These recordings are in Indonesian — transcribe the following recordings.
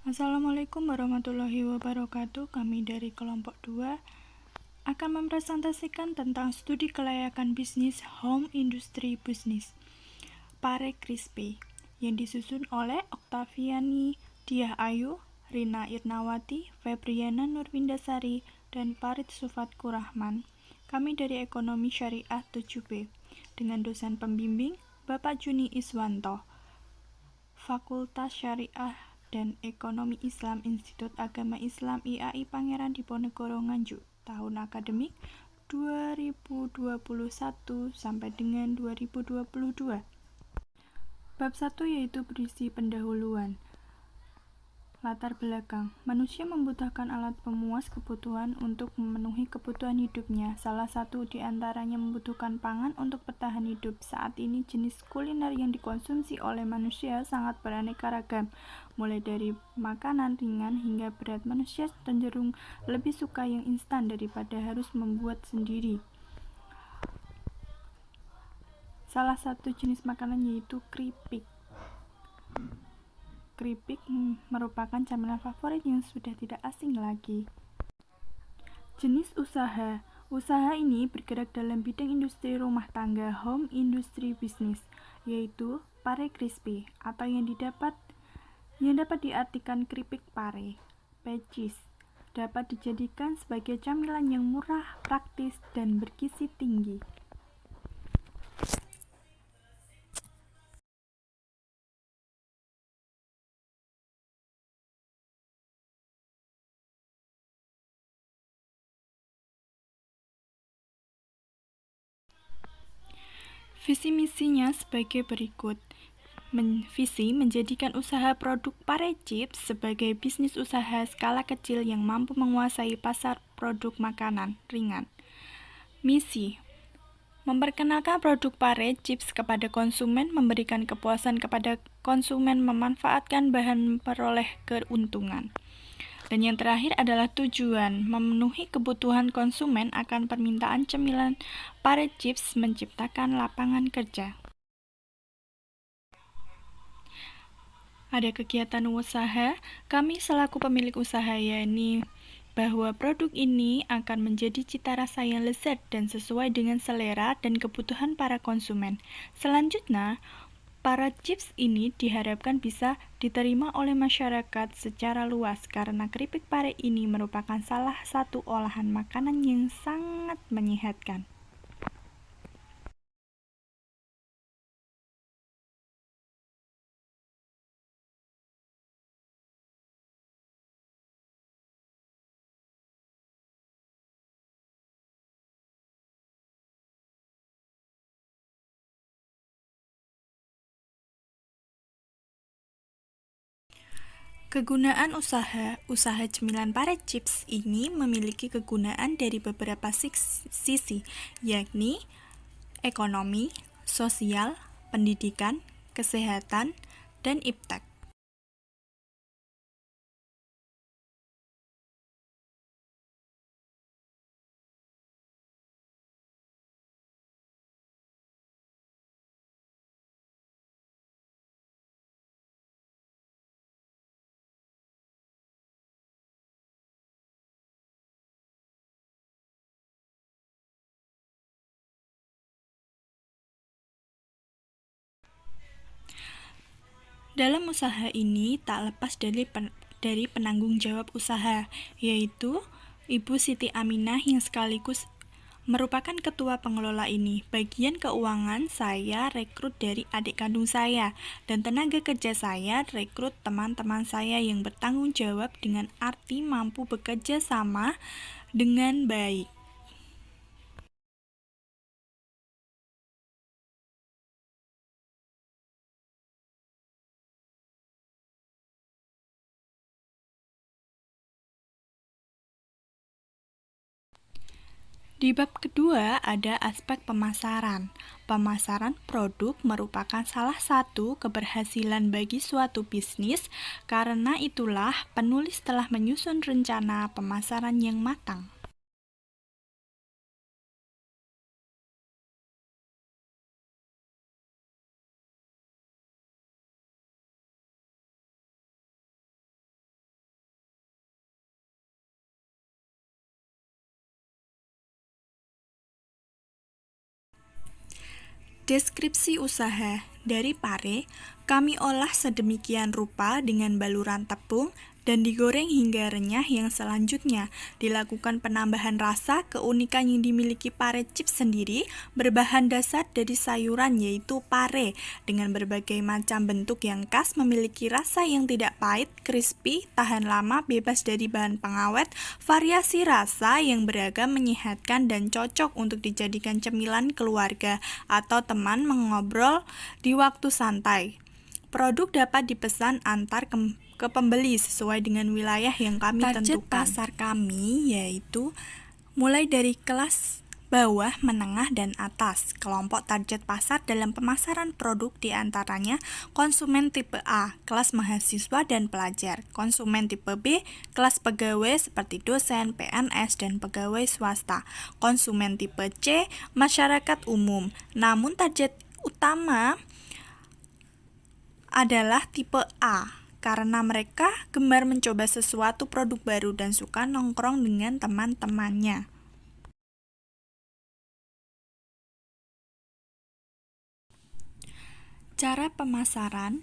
Assalamualaikum warahmatullahi wabarakatuh. Kami dari kelompok 2 akan mempresentasikan tentang studi kelayakan bisnis Home Industry Business Pare Crispy yang disusun oleh Oktaviani Diah Ayu, Rina Irnawati, Febriana Nurwindasari, dan Farid Sufatku Rahman. Kami dari Ekonomi Syariah 7B dengan dosen pembimbing Bapak Juni Iswanto, Fakultas Syariah dan Ekonomi Islam Institut Agama Islam IAI Pangeran Diponegoro Nganjuk, tahun akademik 2021 sampai dengan 2022. Bab 1 yaitu berisi pendahuluan. Latar belakang. Manusia membutuhkan alat pemuas kebutuhan untuk memenuhi kebutuhan hidupnya. Salah satu di antaranya membutuhkan pangan untuk bertahan hidup. Saat ini jenis kuliner yang dikonsumsi oleh manusia sangat beraneka ragam. Mulai dari makanan ringan hingga berat, manusia cenderung lebih suka yang instan daripada harus membuat sendiri. Salah satu jenis makanan yaitu keripik. Keripik merupakan camilan favorit yang sudah tidak asing lagi. Jenis usaha. Usaha ini bergerak dalam bidang industri rumah tangga home industry business, yaitu pare crispy atau yang dapat diartikan keripik pare. Pecis dapat dijadikan sebagai camilan yang murah, praktis, dan bergizi tinggi. Visi misinya sebagai berikut. Visi menjadikan usaha produk pare chips sebagai bisnis usaha skala kecil yang mampu menguasai pasar produk makanan ringan. Misi memperkenalkan produk pare chips kepada konsumen, memberikan kepuasan kepada konsumen, memanfaatkan bahan memperoleh keuntungan. Dan yang terakhir adalah tujuan, memenuhi kebutuhan konsumen akan permintaan cemilan pare chips, menciptakan lapangan kerja. Ada kegiatan usaha, kami selaku pemilik usaha yakni bahwa produk ini akan menjadi cita rasa yang lezat dan sesuai dengan selera dan kebutuhan para konsumen. Selanjutnya, para chips ini diharapkan bisa diterima oleh masyarakat secara luas karena keripik pare ini merupakan salah satu olahan makanan yang sangat menyehatkan. Kegunaan usaha. Usaha cemilan pare chips ini memiliki kegunaan dari beberapa sisi, yakni ekonomi, sosial, pendidikan, kesehatan, dan iptek. Dalam usaha ini tak lepas dari penanggung jawab usaha, yaitu Ibu Siti Aminah yang sekaligus merupakan ketua pengelola ini. Bagian keuangan saya rekrut dari adik kandung saya, dan tenaga kerja saya rekrut teman-teman saya yang bertanggung jawab dengan arti mampu bekerja sama dengan baik. Di bab kedua ada aspek pemasaran. Pemasaran produk merupakan salah satu keberhasilan bagi suatu bisnis, karena itulah penulis telah menyusun rencana pemasaran yang matang. Deskripsi usaha dari pare, kami olah sedemikian rupa dengan baluran tepung dan digoreng hingga renyah. Yang selanjutnya dilakukan penambahan rasa. Keunikan yang dimiliki pare chips sendiri berbahan dasar dari sayuran yaitu pare dengan berbagai macam bentuk yang khas, memiliki rasa yang tidak pahit, crispy, tahan lama, bebas dari bahan pengawet, variasi rasa yang beragam, menyehatkan dan cocok untuk dijadikan cemilan keluarga atau teman mengobrol di waktu santai. Produk dapat dipesan antar ke pembeli sesuai dengan wilayah yang kami tentukan. Target pasar kami yaitu mulai dari kelas bawah, menengah, dan atas. Kelompok target pasar dalam pemasaran produk diantaranya konsumen tipe A, kelas mahasiswa dan pelajar. Konsumen tipe B, kelas pegawai seperti dosen, PNS, dan pegawai swasta. Konsumen tipe C, masyarakat umum. Namun target utama adalah tipe A, karena mereka gemar mencoba sesuatu produk baru dan suka nongkrong dengan teman-temannya. Cara pemasaran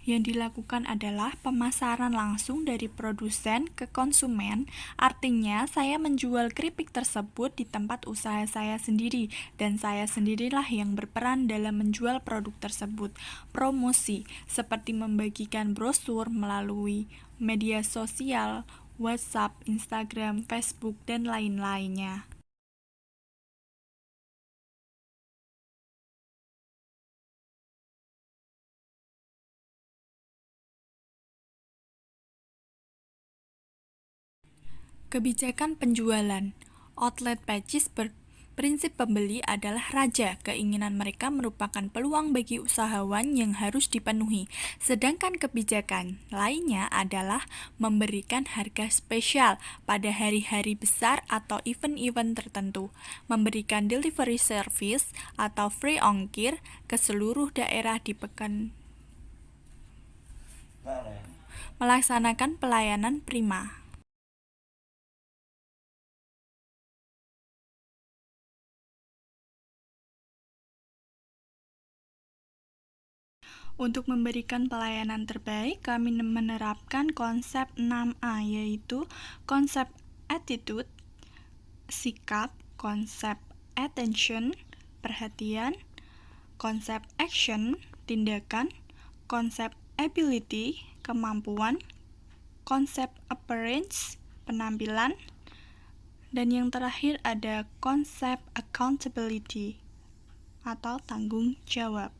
yang dilakukan adalah pemasaran langsung dari produsen ke konsumen. Artinya, saya menjual keripik tersebut di tempat usaha saya sendiri, dan saya sendirilah yang berperan dalam menjual produk tersebut. Promosi, seperti membagikan brosur melalui media sosial, WhatsApp, Instagram, Facebook, dan lain-lainnya. Kebijakan penjualan. Outlet pages berprinsip pembeli adalah raja. Keinginan mereka merupakan peluang bagi usahawan yang harus dipenuhi. Sedangkan kebijakan lainnya adalah memberikan harga spesial pada hari-hari besar atau event-event tertentu, memberikan delivery service atau free ongkir ke seluruh daerah di pekan, melaksanakan pelayanan prima. Untuk memberikan pelayanan terbaik, kami menerapkan konsep 6A, yaitu konsep attitude, sikap, konsep attention, perhatian, konsep action, tindakan, konsep ability, kemampuan, konsep appearance, penampilan, dan yang terakhir ada konsep accountability atau tanggung jawab.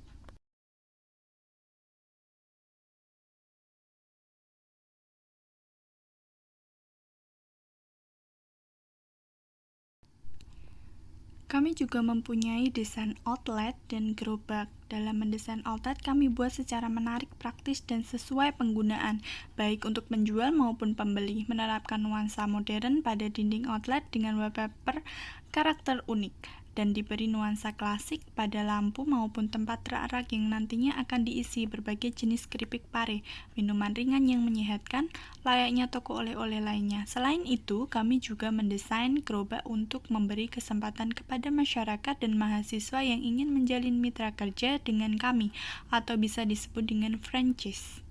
Kami juga mempunyai desain outlet dan gerobak. Dalam mendesain outlet, kami buat secara menarik, praktis, dan sesuai penggunaan, baik untuk penjual maupun pembeli. Menerapkan nuansa modern pada dinding outlet dengan wallpaper karakter unik, dan diberi nuansa klasik pada lampu maupun tempat rak-rak yang nantinya akan diisi berbagai jenis keripik pare, minuman ringan yang menyehatkan, layaknya toko oleh-oleh lainnya. Selain itu, kami juga mendesain gerobak untuk memberi kesempatan kepada masyarakat dan mahasiswa yang ingin menjalin mitra kerja dengan kami, atau bisa disebut dengan franchise.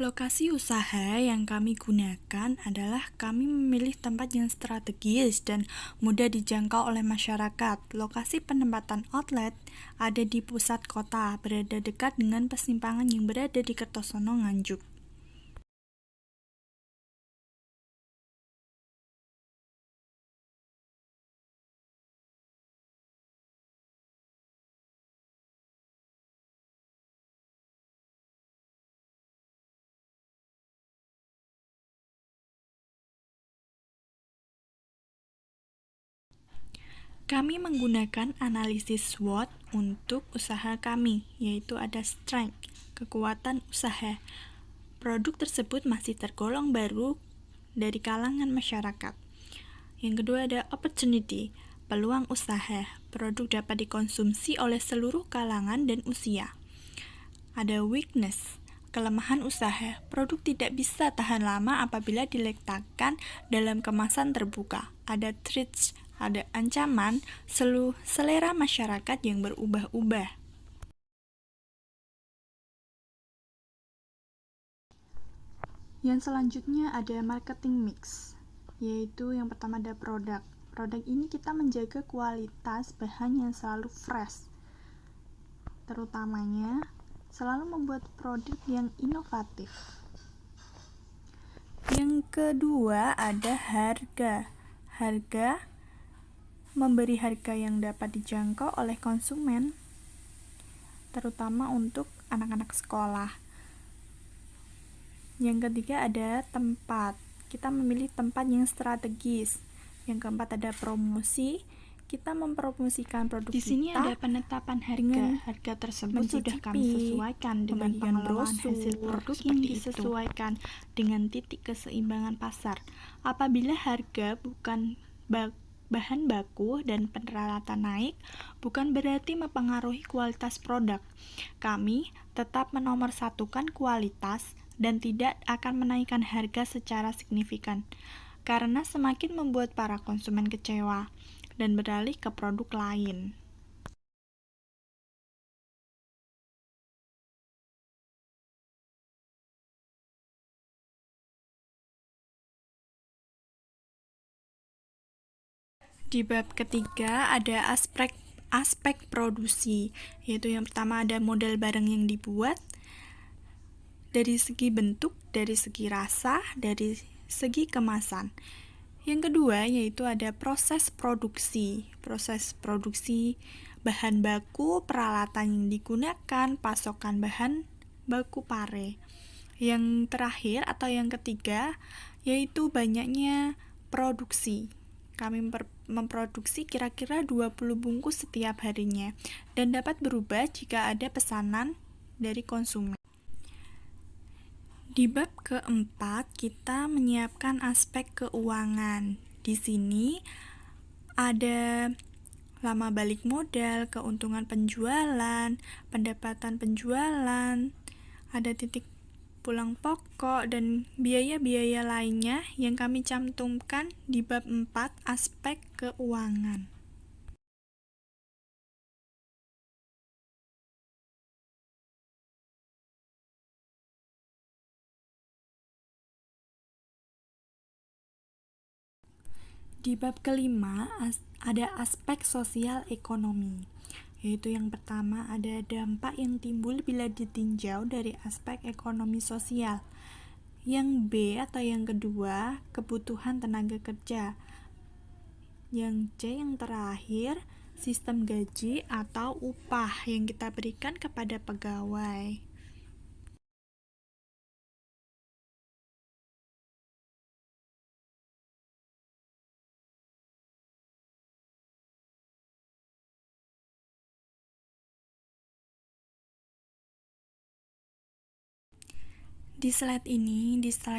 Lokasi usaha yang kami gunakan adalah kami memilih tempat yang strategis dan mudah dijangkau oleh masyarakat. Lokasi penempatan outlet ada di pusat kota, berada dekat dengan persimpangan yang berada di Kertosono, Nganjuk. Kami menggunakan analisis SWOT untuk usaha kami, yaitu ada strength, kekuatan usaha. Produk tersebut masih tergolong baru dari kalangan masyarakat. Yang kedua ada opportunity, peluang usaha. Produk dapat dikonsumsi oleh seluruh kalangan dan usia. Ada weakness, kelemahan usaha. Produk tidak bisa tahan lama apabila diletakkan dalam kemasan terbuka. Ada threats, ada ancaman selera masyarakat yang berubah-ubah. Yang selanjutnya ada marketing mix, yaitu yang pertama ada produk. Produk ini kita menjaga kualitas bahan yang selalu fresh, terutamanya selalu membuat produk yang inovatif. Yang kedua ada harga. Harga memberi harga yang dapat dijangkau oleh konsumen, terutama untuk anak-anak sekolah. Yang ketiga ada tempat. Kita memilih tempat yang strategis. Yang keempat ada promosi. Kita mempromosikan produk Di sini kita ada penetapan harga. Harga tersebut sudah kami sesuaikan dengan pengelolaan hasil produk yang disesuaikan dengan titik keseimbangan pasar. Apabila harga bukan bahan baku dan peralatan naik, bukan berarti mempengaruhi kualitas produk. Kami tetap menomorsatukan kualitas dan tidak akan menaikkan harga secara signifikan, karena semakin membuat para konsumen kecewa dan beralih ke produk lain. Di bab ketiga ada aspek produksi, yaitu yang pertama ada model barang yang dibuat, dari segi bentuk, dari segi rasa, dari segi kemasan. Yang kedua yaitu ada proses produksi. Proses produksi bahan baku, peralatan yang digunakan, pasokan bahan baku pare. Yang terakhir atau yang ketiga yaitu banyaknya produksi. Kami memproduksi kira-kira 20 bungkus setiap harinya dan dapat berubah jika ada pesanan dari konsumen. Di bab keempat, kita menyiapkan aspek keuangan. Di sini ada lama balik modal, keuntungan penjualan, pendapatan penjualan, ada titik pulang pokok, dan biaya-biaya lainnya yang kami cantumkan di bab 4 aspek keuangan. Di bab kelima ada aspek sosial ekonomi, yaitu yang pertama ada dampak yang timbul bila ditinjau dari aspek ekonomi sosial. Yang B atau yang kedua, kebutuhan tenaga kerja. Yang C yang terakhir, sistem gaji atau upah yang kita berikan kepada pegawai. Di slide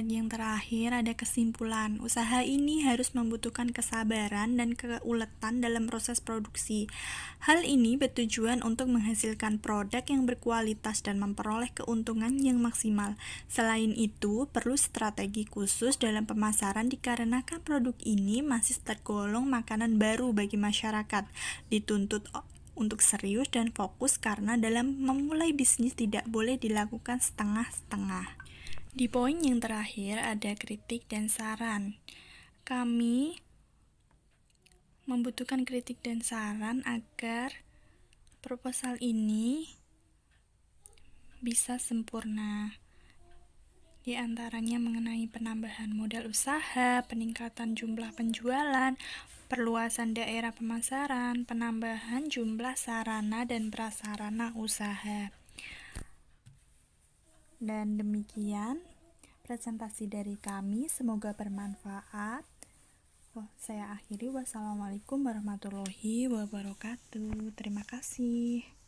yang terakhir ada kesimpulan. Usaha ini harus membutuhkan kesabaran dan keuletan dalam proses produksi. Hal ini bertujuan untuk menghasilkan produk yang berkualitas dan memperoleh keuntungan yang maksimal. Selain itu, perlu strategi khusus dalam pemasaran dikarenakan produk ini masih tergolong makanan baru bagi masyarakat. Dituntut untuk serius dan fokus karena dalam memulai bisnis tidak boleh dilakukan setengah-setengah. Di poin yang terakhir ada kritik dan saran. Kami membutuhkan kritik dan saran agar proposal ini bisa sempurna. Di antaranya mengenai penambahan modal usaha, peningkatan jumlah penjualan, perluasan daerah pemasaran, penambahan jumlah sarana dan prasarana usaha. Dan demikian presentasi dari kami, semoga bermanfaat. Saya akhiri, wassalamualaikum warahmatullahi wabarakatuh. Terima kasih.